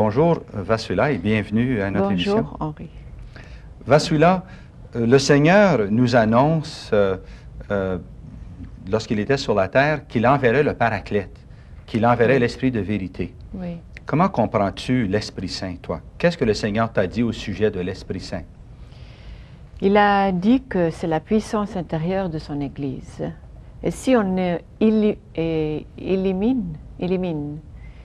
Bonjour Vasula et bienvenue à notre émission. Bonjour Henri. Vasula, le Seigneur nous annonce, lorsqu'il était sur la terre, qu'il enverrait le Paraclète, qu'il enverrait l'Esprit de vérité. Oui. Comment comprends-tu l'Esprit Saint, toi? Qu'est-ce que le Seigneur t'a dit au sujet de l'Esprit Saint? Il a dit que c'est la puissance intérieure de son Église. Et si on élimine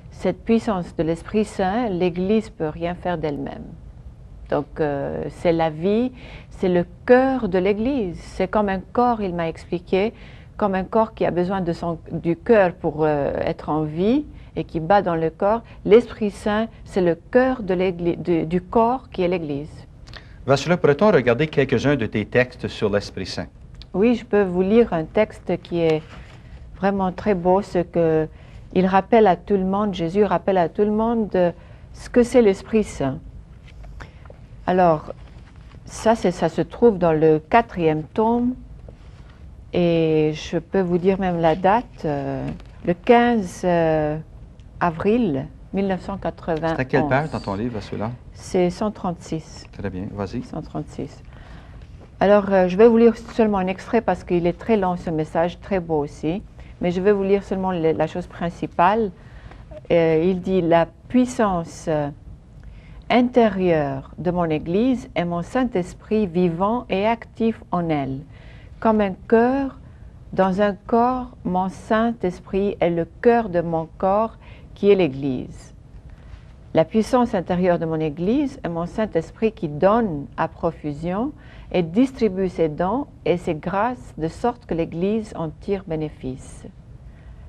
cette puissance de l'Esprit Saint, l'Église ne peut rien faire d'elle-même. Donc c'est la vie, c'est le cœur de l'Église. C'est comme un corps, il m'a expliqué, comme un corps qui a besoin du cœur pour être en vie et qui bat dans le corps. L'Esprit Saint, c'est le cœur de du corps qui est l'Église. Vasula, pourrait-on regarder quelques-uns de tes textes sur l'Esprit Saint? Oui, je peux vous lire un texte qui est vraiment très beau, ce que il rappelle à tout le monde, Jésus rappelle à tout le monde ce que c'est l'Esprit Saint. Alors, ça se trouve dans le 4e tome, et je peux vous dire même la date, le 15 avril 1991. C'est à quelle page dans ton livre, Vasula? C'est 136. Très bien, vas-y. 136. Alors, je vais vous lire seulement un extrait parce qu'il est très long, ce message, très beau aussi. Mais je vais vous lire seulement la chose principale. Il dit « La puissance intérieure de mon Église est mon Saint-Esprit vivant et actif en elle. Comme un cœur dans un corps, mon Saint-Esprit est le cœur de mon corps qui est l'Église. La puissance intérieure de mon Église est mon Saint-Esprit qui donne à profusion et distribue ses dons et ses grâces de sorte que l'Église en tire bénéfice.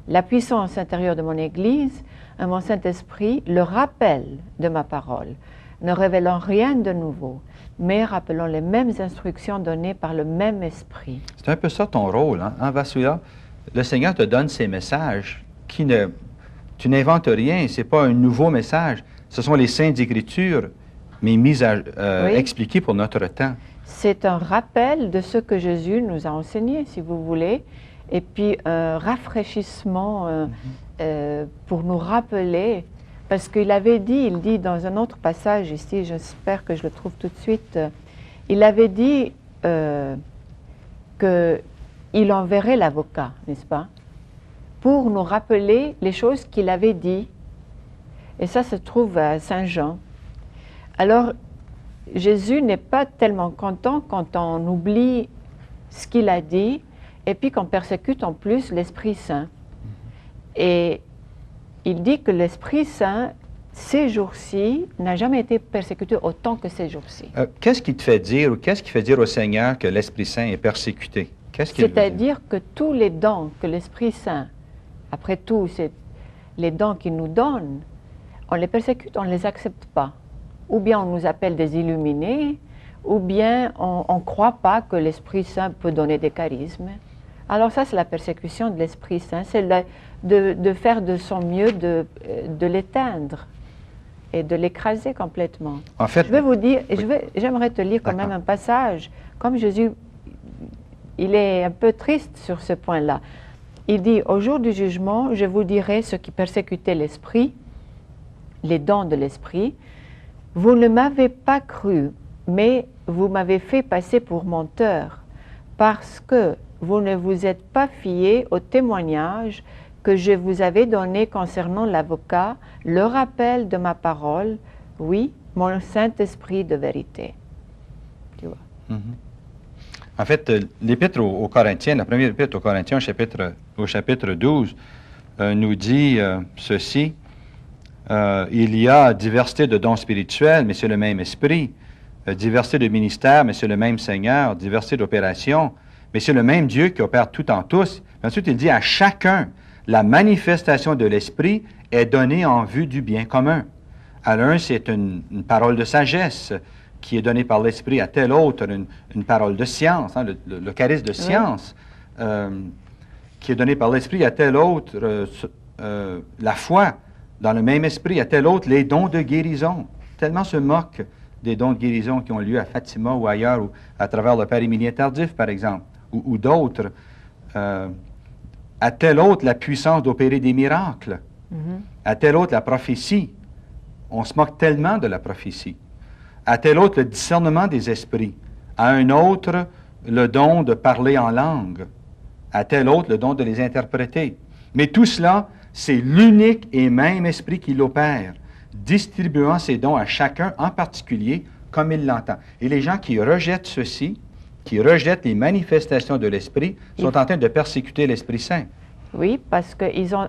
La puissance intérieure de mon Église est mon Saint-Esprit, le rappel de ma parole, ne révélant rien de nouveau, mais rappelant les mêmes instructions données par le même Esprit. » C'est un peu ça ton rôle, hein, Vasula? Le Seigneur te donne ces messages tu n'inventes rien, ce n'est pas un nouveau message. Ce sont les Saintes Écritures, mais mises à expliquer pour notre temps. C'est un rappel de ce que Jésus nous a enseigné, si vous voulez, et puis un rafraîchissement pour nous rappeler, parce qu'il avait dit, il dit dans un autre passage ici, j'espère que je le trouve tout de suite, il avait dit qu'il enverrait l'avocat, n'est-ce pas, pour nous rappeler les choses qu'il avait dit, et ça se trouve à Saint Jean. Alors, Jésus n'est pas tellement content quand on oublie ce qu'il a dit et puis qu'on persécute en plus l'Esprit Saint. Et il dit que l'Esprit Saint, ces jours-ci, n'a jamais été persécuté autant que ces jours-ci. Qu'est-ce qui te fait dire, ou qu'est-ce qui fait dire au Seigneur que l'Esprit Saint est persécuté? C'est-à-dire que tous les dons que l'Esprit Saint, après tout, c'est les dons qu'il nous donne, on les persécute, on ne les accepte pas. Ou bien on nous appelle des illuminés, ou bien on ne croit pas que l'Esprit Saint peut donner des charismes. Alors ça, c'est la persécution de l'Esprit Saint, c'est de faire de son mieux de l'éteindre et de l'écraser complètement. En fait, je vais vous dire, j'aimerais te lire quand même un passage, comme Jésus, il est un peu triste sur ce point-là. Il dit, au jour du jugement, je vous dirai ce qui persécutait l'Esprit, les dons de l'Esprit. Vous ne m'avez pas cru, mais vous m'avez fait passer pour menteur, parce que vous ne vous êtes pas fié au témoignage que je vous avais donné concernant l'avocat, le rappel de ma parole, oui, mon Saint-Esprit de vérité. Tu vois. En fait, l'Épître aux Corinthiens, la première Épître aux Corinthiens, au chapitre 12, nous dit ceci. Il y a diversité de dons spirituels, mais c'est le même Esprit. Diversité de ministères, mais c'est le même Seigneur. Diversité d'opérations, mais c'est le même Dieu qui opère tout en tous. Ensuite, il dit à chacun, la manifestation de l'Esprit est donnée en vue du bien commun. À l'un, c'est une parole de sagesse qui est donnée par l'Esprit, à tel autre, une parole de science, hein, le charisme de science, qui est donnée par l'Esprit, à tel autre, la foi. Dans le même esprit, à tel autre, les dons de guérison. Tellement se moquent des dons de guérison qui ont lieu à Fatima ou ailleurs, ou à travers le Père Émilien Tardif, par exemple, ou d'autres. À tel autre, la puissance d'opérer des miracles. À tel autre, la prophétie. on se moque tellement de la prophétie. À tel autre, le discernement des esprits. À un autre, le don de parler en langue. À tel autre, le don de les interpréter. Mais tout cela, c'est l'unique et même esprit qui l'opère, distribuant ses dons à chacun en particulier comme il l'entend. Et les gens qui rejettent ceci, qui rejettent les manifestations de l'Esprit, sont en train de persécuter l'Esprit Saint. Oui, parce qu'ils ont,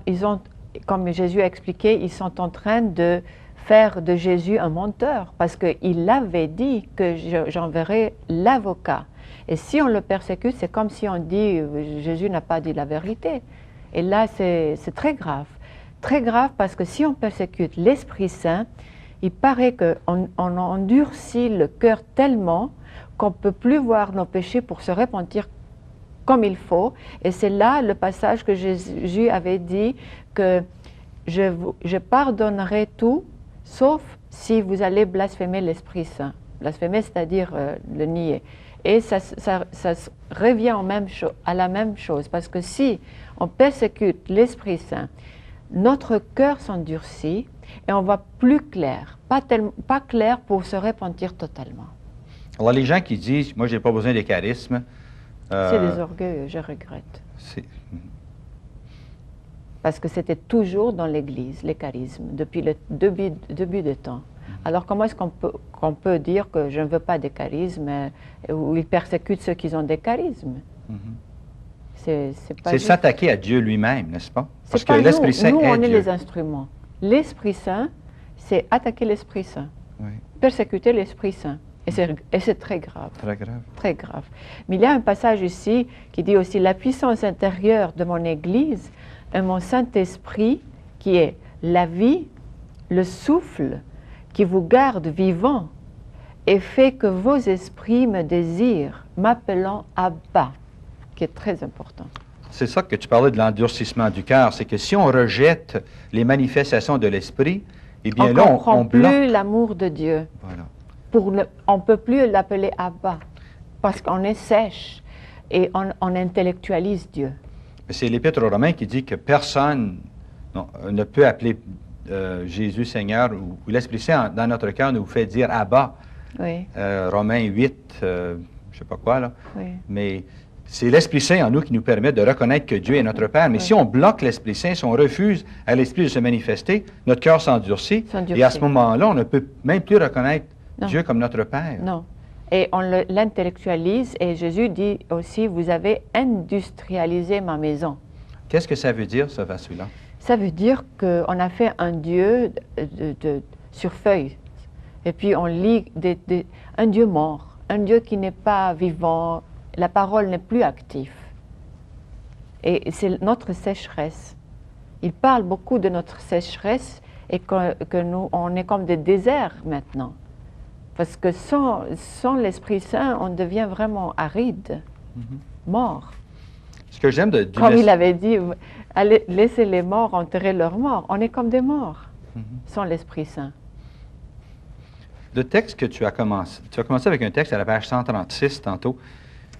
comme Jésus a expliqué, ils sont en train de faire de Jésus un menteur, parce qu'il avait dit que j'enverrai l'avocat. Et si on le persécute, c'est comme si on dit Jésus n'a pas dit la vérité. Et là, c'est très grave parce que si on persécute l'Esprit Saint, il paraît qu'on endurcit le cœur tellement qu'on ne peut plus voir nos péchés pour se repentir comme il faut. Et c'est là le passage que Jésus avait dit que je pardonnerai tout, sauf si vous allez blasphémer l'Esprit Saint. Blasphémer, c'est-à-dire le nier. Et ça revient à la même chose, parce que si on persécute l'Esprit Saint, notre cœur s'endurcit et on va plus clair, pas clair pour se repentir totalement. Alors, les gens qui disent, moi, je n'ai pas besoin des charismes. C'est des orgueils, je regrette. Parce que c'était toujours dans l'Église, les charismes, depuis le début des temps. Alors, comment est-ce qu'on peut dire que je ne veux pas des charismes ou ils persécutent ceux qui ont des charismes? C'est s'attaquer à Dieu lui-même, n'est-ce pas? Parce que l'Esprit Saint nous, on est les instruments. L'Esprit Saint, c'est attaquer l'Esprit Saint, persécuter l'Esprit Saint. Et c'est très grave. Très grave. Très grave. Mais il y a un passage ici qui dit aussi la puissance intérieure de mon Église et mon Saint-Esprit qui est la vie, le souffle qui vous garde vivant et fait que vos esprits me désirent, m'appelant Abba, qui est très important. C'est ça que tu parlais de l'endurcissement du cœur, c'est que si on rejette les manifestations de l'Esprit, eh bien là, on bloque. Plus l'amour de Dieu. Voilà. On ne peut plus l'appeler Abba, parce qu'on est sèche et on intellectualise Dieu. C'est l'Épître aux Romains qui dit que personne ne peut appeler Jésus Seigneur ou l'Esprit Saint dans notre cœur nous fait dire Abba. Oui. Romains 8, je ne sais pas quoi, là. Oui. Mais c'est l'Esprit Saint en nous qui nous permet de reconnaître que Dieu est notre Père. Mais si on bloque l'Esprit Saint, si on refuse à l'Esprit de se manifester, notre cœur s'endurcit. Et à ce moment-là, on ne peut même plus reconnaître Dieu comme notre Père. Non. Et on l'intellectualise et Jésus dit aussi, vous avez industrialisé ma maison. Qu'est-ce que ça veut dire, ce verset-là? Ça veut dire qu'on a fait un Dieu sur feuille. Et puis on lit un Dieu mort, un Dieu qui n'est pas vivant, la parole n'est plus active. Et c'est notre sécheresse. Il parle beaucoup de notre sécheresse et que nous, on est comme des déserts maintenant. Parce que sans l'Esprit Saint, on devient vraiment aride, mort. Ce que j'aime Comme il avait dit, allez, laissez les morts enterrer leurs morts. On est comme des morts sans l'Esprit Saint. Le texte que tu as commencé avec un texte à la page 136 tantôt.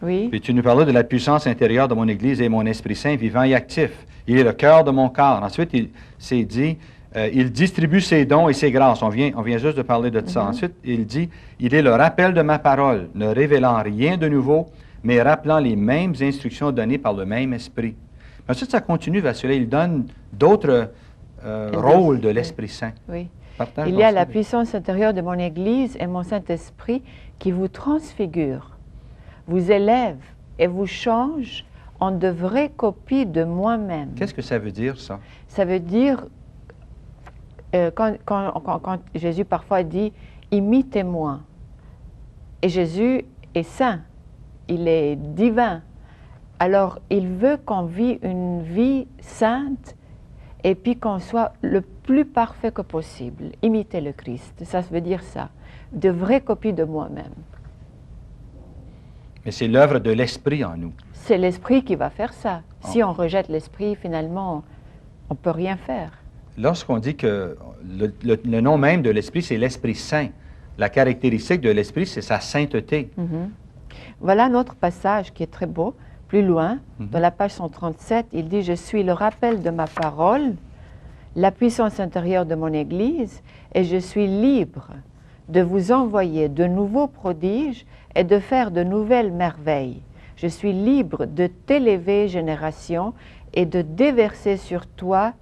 Oui. Puis tu nous parlais de la puissance intérieure de mon Église et mon Esprit Saint vivant et actif. Il est le cœur de mon corps. Ensuite, il s'est dit, il distribue ses dons et ses grâces. On vient juste de parler de ça. Ensuite, il dit, il est le rappel de ma parole, ne révélant rien de nouveau, mais rappelant les mêmes instructions données par le même Esprit. Ensuite, ça continue, vers cela. Il donne d'autres rôles de l'Esprit Saint. Oui. Partage il y a la puissance intérieure de mon Église et mon Saint-Esprit qui vous transfigure, vous élève et vous change en de vraies copies de moi-même. Qu'est-ce que ça veut dire, ça? Ça veut dire, quand Jésus parfois dit « imitez-moi », et Jésus est saint, il est divin, alors il veut qu'on vive une vie sainte et puis qu'on soit le plus parfait que possible, imiter le Christ, ça veut dire ça, de vraies copies de moi-même. Mais c'est l'œuvre de l'Esprit en nous. C'est l'Esprit qui va faire ça. Si on rejette l'Esprit, finalement, on ne peut rien faire. Lorsqu'on dit que le nom même de l'Esprit, c'est l'Esprit Saint, la caractéristique de l'Esprit, c'est sa sainteté. Voilà notre passage qui est très beau. Plus loin, dans la page 137, il dit « Je suis le rappel de ma parole, la puissance intérieure de mon Église et je suis libre de vous envoyer de nouveaux prodiges et de faire de nouvelles merveilles. Je suis libre de t'élever, génération, et de déverser sur toi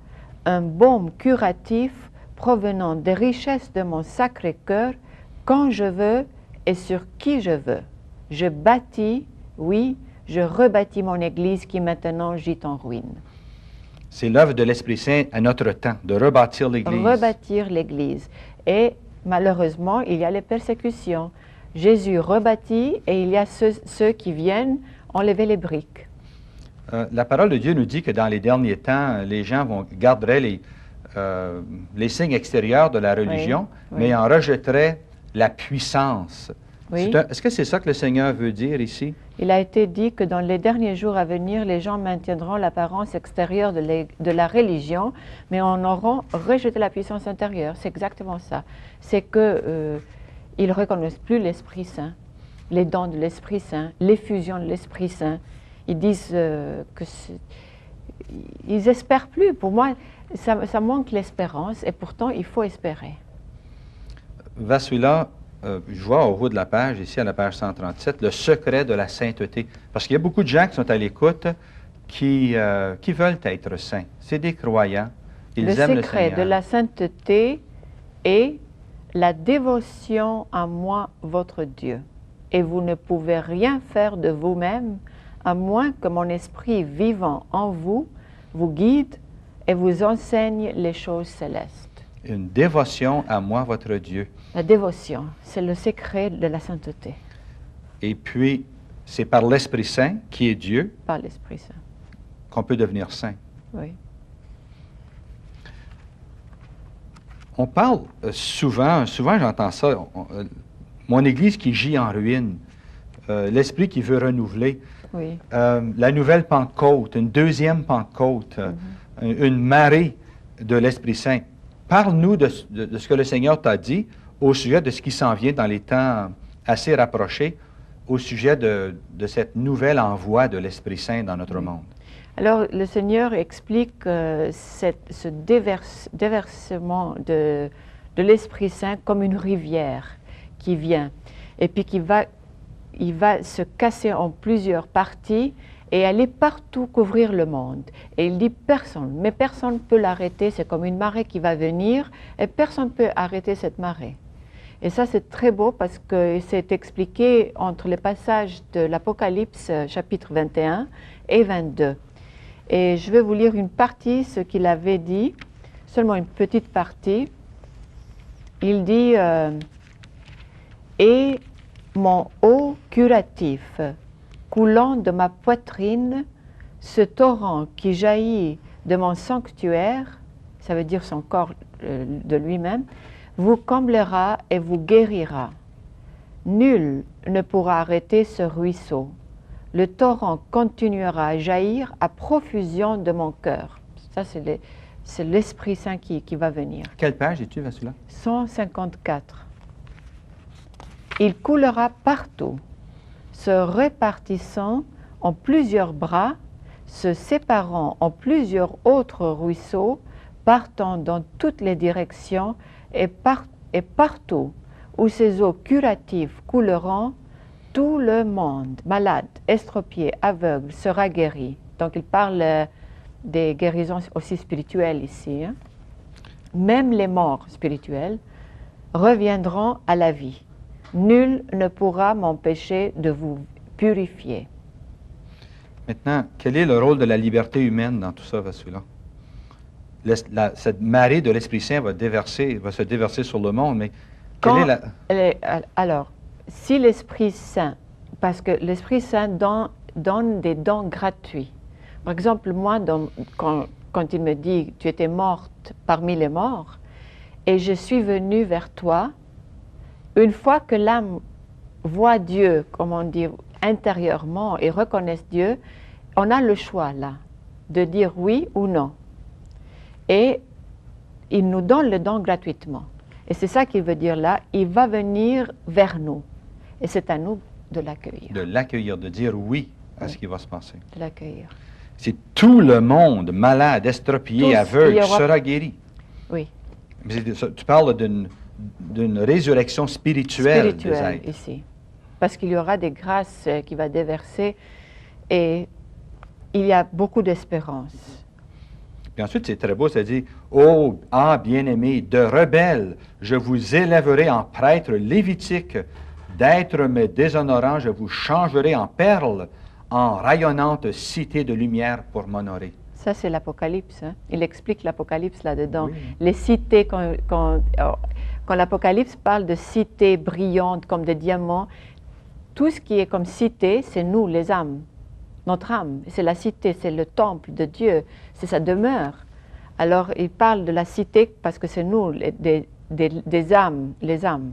un baume curatif provenant des richesses de mon sacré cœur quand je veux et sur qui je veux. Je bâtis, oui, je rebâtis mon Église qui maintenant gît en ruine. C'est l'œuvre de l'Esprit Saint à notre temps, de rebâtir l'Église. Rebâtir l'Église. Et malheureusement, il y a les persécutions. Jésus rebâtit et il y a ceux qui viennent enlever les briques. La parole de Dieu nous dit que dans les derniers temps, les gens garderaient les signes extérieurs de la religion, oui. mais en rejetteraient la puissance. Oui. Est-ce que c'est ça que le Seigneur veut dire ici? Il a été dit que dans les derniers jours à venir, les gens maintiendront l'apparence extérieure de la religion, mais en auront rejeté la puissance intérieure. C'est exactement ça. C'est qu'ils ne reconnaissent plus l'Esprit Saint, les dons de l'Esprit Saint, l'effusion de l'Esprit Saint. Ils disent ils n'espèrent plus. Pour moi, ça manque l'espérance et pourtant, il faut espérer. Vasula, je vois au haut de la page, ici à la page 137, le secret de la sainteté. Parce qu'il y a beaucoup de gens qui sont à l'écoute qui veulent être saints. C'est des croyants. Ils aiment le secret Seigneur. de la sainteté est la dévotion à moi, votre Dieu. Et vous ne pouvez rien faire de vous-même, à moins que mon esprit vivant en vous vous guide et vous enseigne les choses célestes. Une dévotion à moi, votre Dieu. La dévotion, c'est le secret de la sainteté. Et puis, c'est par l'Esprit Saint, qui est Dieu, Par l'Esprit Saint. qu'on peut devenir saint. Oui. On parle souvent j'entends ça, mon Église qui gît en ruine, l'Esprit qui veut renouveler, Oui. la nouvelle Pentecôte, une deuxième Pentecôte, une marée de l'Esprit Saint. Parle-nous de ce que le Seigneur t'a dit au sujet de ce qui s'en vient dans les temps assez rapprochés, au sujet de cette nouvelle envoi de l'Esprit Saint dans notre monde. Alors, le Seigneur explique ce déversement de l'Esprit Saint comme une rivière qui vient et puis il va se casser en plusieurs parties et aller partout couvrir le monde. Et il dit mais personne ne peut l'arrêter, c'est comme une marée qui va venir et personne ne peut arrêter cette marée. Et ça, c'est très beau parce que c'est expliqué entre les passages de l'Apocalypse chapitre 21 et 22. Et je vais vous lire une partie, ce qu'il avait dit, seulement une petite partie. Il dit et mon eau curatif coulant de ma poitrine, ce torrent qui jaillit de mon sanctuaire, ça veut dire son corps de lui-même, vous comblera et vous guérira. Nul ne pourra arrêter ce ruisseau. Le torrent continuera à jaillir à profusion de mon cœur. Ça, c'est l'Esprit Saint qui va venir. Quelle page es-tu, Vasula? 154. Il coulera partout, se répartissant en plusieurs bras, se séparant en plusieurs autres ruisseaux, partant dans toutes les directions et partout où ces eaux curatives couleront, tout le monde, malade, estropié, aveugle, sera guéri. Donc il parle des guérisons aussi spirituelles ici. Hein. Même les morts spirituels reviendront à la vie. Nul ne pourra m'empêcher de vous purifier. Maintenant, quel est le rôle de la liberté humaine dans tout ça, Vasula? Cette marée de l'Esprit Saint va se déverser sur le monde, mais alors, si l'Esprit Saint, parce que l'Esprit Saint donne des dons gratuits. Par exemple, moi, quand il me dit « tu étais morte parmi les morts » et je suis venue vers toi, une fois que l'âme voit Dieu, comment dire, intérieurement et reconnaît Dieu, on a le choix là, de dire oui ou non. Et il nous donne le don gratuitement. Et c'est ça qu'il veut dire là, il va venir vers nous. Et c'est à nous de l'accueillir. De l'accueillir, de dire oui à ce qui va se passer. De l'accueillir. C'est tout le monde malade, estropié, aveugle, sera guéri. Oui, Mais tu parles d'une résurrection spirituelle des spirituel êtres. ici. Parce qu'il y aura des grâces qui va déverser et il y a beaucoup d'espérance. Puis ensuite, c'est très beau, ça dit « Ô, bien-aimés, de rebelles, je vous élèverai en prêtre lévitique, d'êtres me déshonorants, je vous changerai en perles, en rayonnante cité de lumière pour m'honorer. » Ça, c'est l'Apocalypse. Hein? Il explique l'Apocalypse là-dedans. Oui. Les cités, quand l'Apocalypse parle de cités brillantes comme des diamants, tout ce qui est comme cité, c'est nous, les âmes. Notre âme, c'est la cité, c'est le temple de Dieu, c'est sa demeure. Alors, il parle de la cité parce que c'est nous, des âmes, les âmes,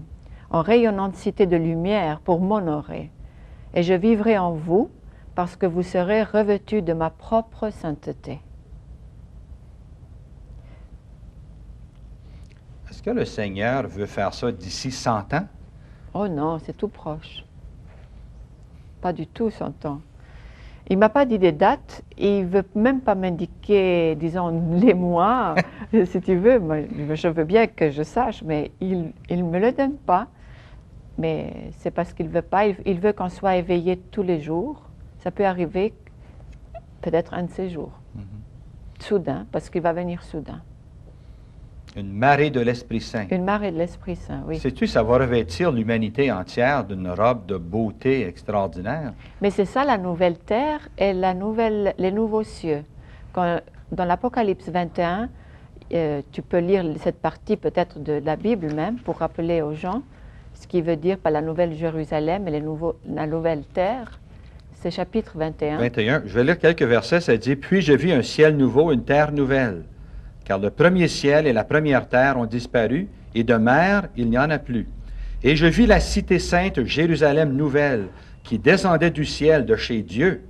en rayonnante cité de lumière pour m'honorer. Et je vivrai en vous parce que vous serez revêtus de ma propre sainteté. Est-ce que le Seigneur veut faire ça d'ici 100 ans? Oh non, c'est tout proche. Pas du tout 100 ans. Il ne m'a pas dit des dates, et il ne veut même pas m'indiquer, disons, les mois, si tu veux. Moi, je veux bien que je sache, mais il ne me le donne pas. Mais c'est parce qu'il ne veut pas. Il veut qu'on soit éveillé tous les jours. Ça peut arriver peut-être un de ces jours. Soudain, parce qu'il va venir soudain. Une marée de l'Esprit Saint. Une marée de l'Esprit Saint, oui. Sais-tu, ça va revêtir l'humanité entière d'une robe de beauté extraordinaire. Mais c'est ça la nouvelle terre et les nouveaux cieux. Dans l'Apocalypse 21, tu peux lire cette partie peut-être de la Bible même pour rappeler aux gens ce qui veut dire par la nouvelle Jérusalem et la nouvelle terre. C'est chapitre 21. 21, je vais lire quelques versets, ça dit « Puis je vis un ciel nouveau, une terre nouvelle. Car le premier ciel et la première terre ont disparu, et de mer, il n'y en a plus. Et je vis la cité sainte, Jérusalem nouvelle, qui descendait du ciel de chez Dieu.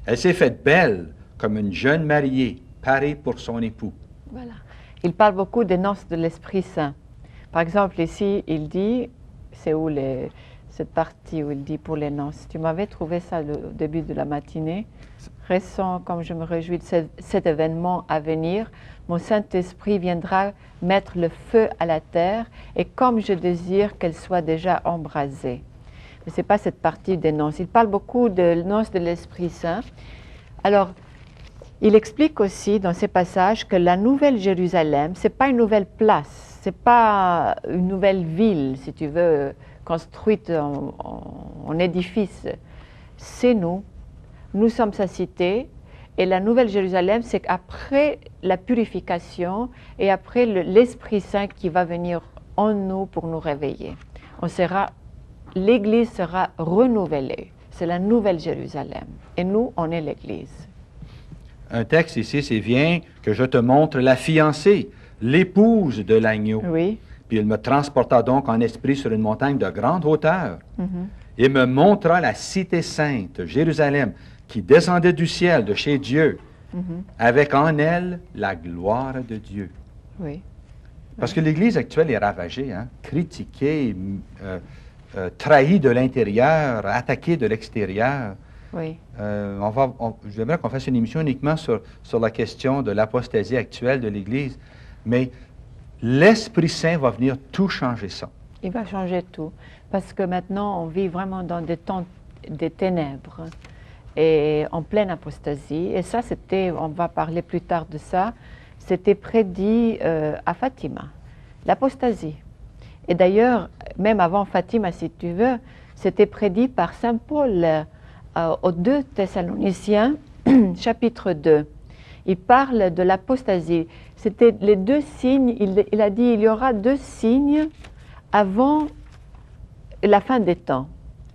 Elle s'est faite belle, comme une jeune mariée, parée pour son époux. » Voilà. Il parle beaucoup des noces de l'Esprit Saint. Par exemple, ici, il dit, c'est où cette partie où il dit pour les noces. Tu m'avais trouvé ça au début de la matinée. Restons comme je me réjouis de cet événement à venir. Mon Saint-Esprit viendra mettre le feu à la terre et comme je désire qu'elle soit déjà embrasée. Mais ce n'est pas cette partie des noces. Il parle beaucoup de noces de l'Esprit Saint. Alors, il explique aussi dans ces passages que la nouvelle Jérusalem, ce n'est pas une nouvelle place, ce n'est pas une nouvelle ville, si tu veux, construite en édifice. C'est nous. Nous sommes sa cité. Et la nouvelle Jérusalem, c'est qu'après la purification et après l'Esprit Saint qui va venir en nous pour nous réveiller, l'Église sera renouvelée. C'est la nouvelle Jérusalem. Et nous, on est l'Église. Un texte ici, c'est « Viens que je te montre la fiancée, l'épouse de l'agneau. » Oui. Puis il me transporta donc en esprit sur une montagne de grande hauteur et me montra la cité sainte, Jérusalem, qui descendait du ciel, de chez Dieu, avec en elle la gloire de Dieu. Oui. Parce que l'Église actuelle est ravagée, hein? Critiquée, trahie de l'intérieur, attaquée de l'extérieur. Oui. J'aimerais qu'on fasse une émission uniquement sur la question de l'apostasie actuelle de l'Église, mais l'Esprit Saint va venir tout changer ça. Il va changer tout, parce que maintenant on vit vraiment dans des temps des ténèbres et en pleine apostasie. Et ça, on va parler plus tard de ça, c'était prédit à Fatima, l'apostasie. Et d'ailleurs, même avant Fatima, si tu veux, c'était prédit par Saint Paul aux 2 Thessaloniciens, chapitre 2. Il parle de l'apostasie. C'était les 2 signes, il a dit il y aura 2 signes avant la fin des temps.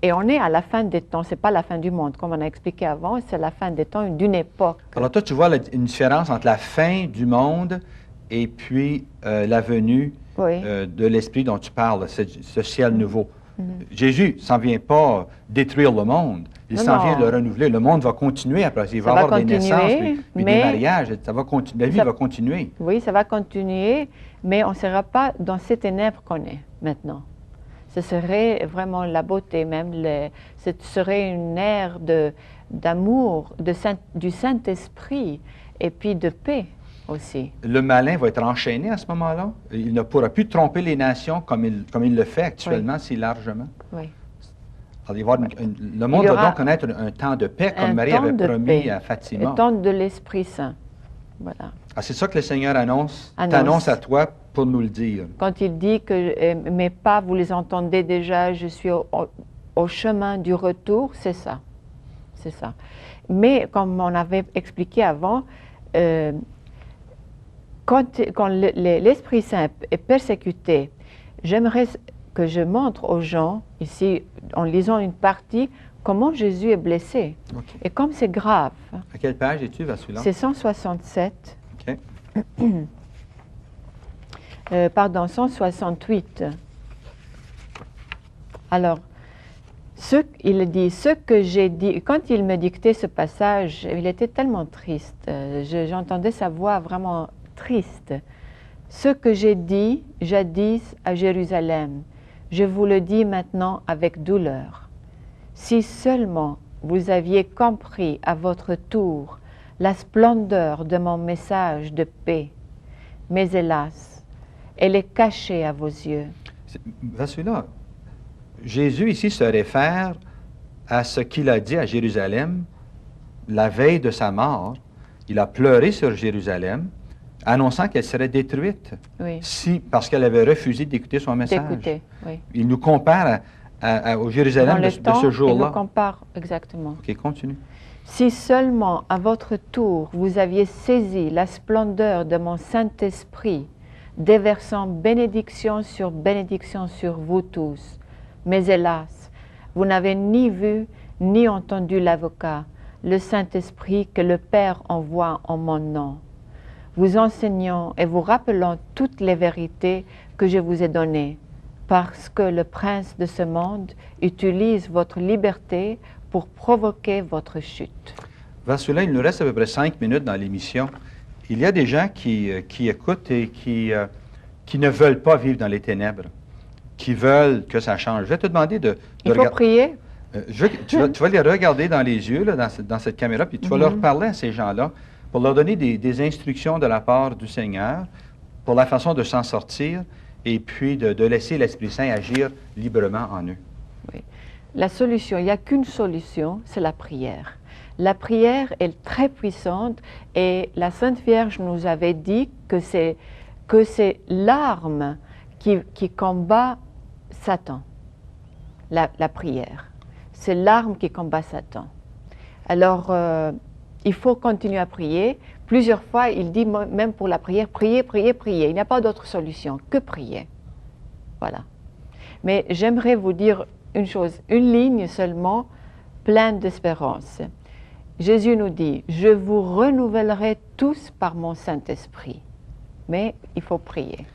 Et on est à la fin des temps, ce n'est pas la fin du monde, comme on a expliqué avant, c'est la fin des temps d'une époque. Alors toi, tu vois une différence entre la fin du monde et puis la venue de l'Esprit dont tu parles, ce ciel nouveau. Jésus ne s'en vient pas détruire le monde, il s'en vient de le renouveler. Le monde va continuer après, il va y avoir des naissances, puis des mariages, la vie va continuer. Oui, ça va continuer, mais on ne sera pas dans ces ténèbres qu'on est maintenant. Ce serait vraiment la beauté même, ce serait une ère d'amour, du Saint-Esprit et puis de paix. aussi. Le malin va être enchaîné à ce moment-là. Il ne pourra plus tromper les nations comme il le fait actuellement, si largement. Oui. Alors, il va y avoir le monde Il y va aura donc connaître un temps de paix, comme un Marie temps avait de promis paix, à Fatima. le temps de l'Esprit Saint. Voilà. Ah, c'est ça que le Seigneur Annonce. t'annonce à toi pour nous le dire. Quand il dit que mes pas, vous les entendez déjà, je suis au chemin du retour, c'est ça. C'est ça. Mais comme on avait expliqué avant, quand l'Esprit Saint est persécuté, j'aimerais que je montre aux gens, ici, en lisant une partie, comment Jésus est blessé. OK. Et comme c'est grave. À quelle page es-tu, Vassula? C'est 167. OK. Pardon, 168. Alors, il dit, ce que j'ai dit, quand il me dictait ce passage, il était tellement triste. J'entendais sa voix vraiment triste. Ce que j'ai dit jadis à Jérusalem, je vous le dis maintenant avec douleur. Si seulement vous aviez compris à votre tour la splendeur de mon message de paix, mais hélas, elle est cachée à vos yeux. Vassula, Jésus ici se réfère à ce qu'il a dit à Jérusalem la veille de sa mort. Il a pleuré sur Jérusalem, annonçant qu'elle serait détruite Oui. Parce qu'elle avait refusé d'écouter son message. D'écouter, oui. Il nous compare au Jérusalem de ce jour-là. Il nous compare, exactement. OK, continue. Si seulement à votre tour vous aviez saisi la splendeur de mon Saint-Esprit, déversant bénédiction sur vous tous. Mais hélas, vous n'avez ni vu ni entendu l'avocat, le Saint-Esprit que le Père envoie en mon nom, vous enseignant et vous rappelant toutes les vérités que je vous ai données, parce que le prince de ce monde utilise votre liberté pour provoquer votre chute. Vassula, il nous reste à peu près 5 minutes dans l'émission. Il y a des gens qui écoutent et qui ne veulent pas vivre dans les ténèbres, qui veulent que ça change. Je vais te demander de Il faut prier. Tu vas les regarder dans les yeux, là, dans cette caméra, puis tu vas leur parler à ces gens-là pour leur donner des instructions de la part du Seigneur pour la façon de s'en sortir et puis de laisser l'Esprit Saint agir librement en eux. Oui. La solution, il n'y a qu'une solution, c'est la prière. La prière est très puissante et la Sainte Vierge nous avait dit que c'est l'arme qui combat Satan, la prière. C'est l'arme qui combat Satan. Alors, il faut continuer à prier. Plusieurs fois, il dit, même pour la prière, priez, priez, priez. Il n'y a pas d'autre solution que prier. Voilà. Mais j'aimerais vous dire une chose, une ligne seulement, pleine d'espérance. Jésus nous dit, je vous renouvellerai tous par mon Saint-Esprit. Mais il faut prier.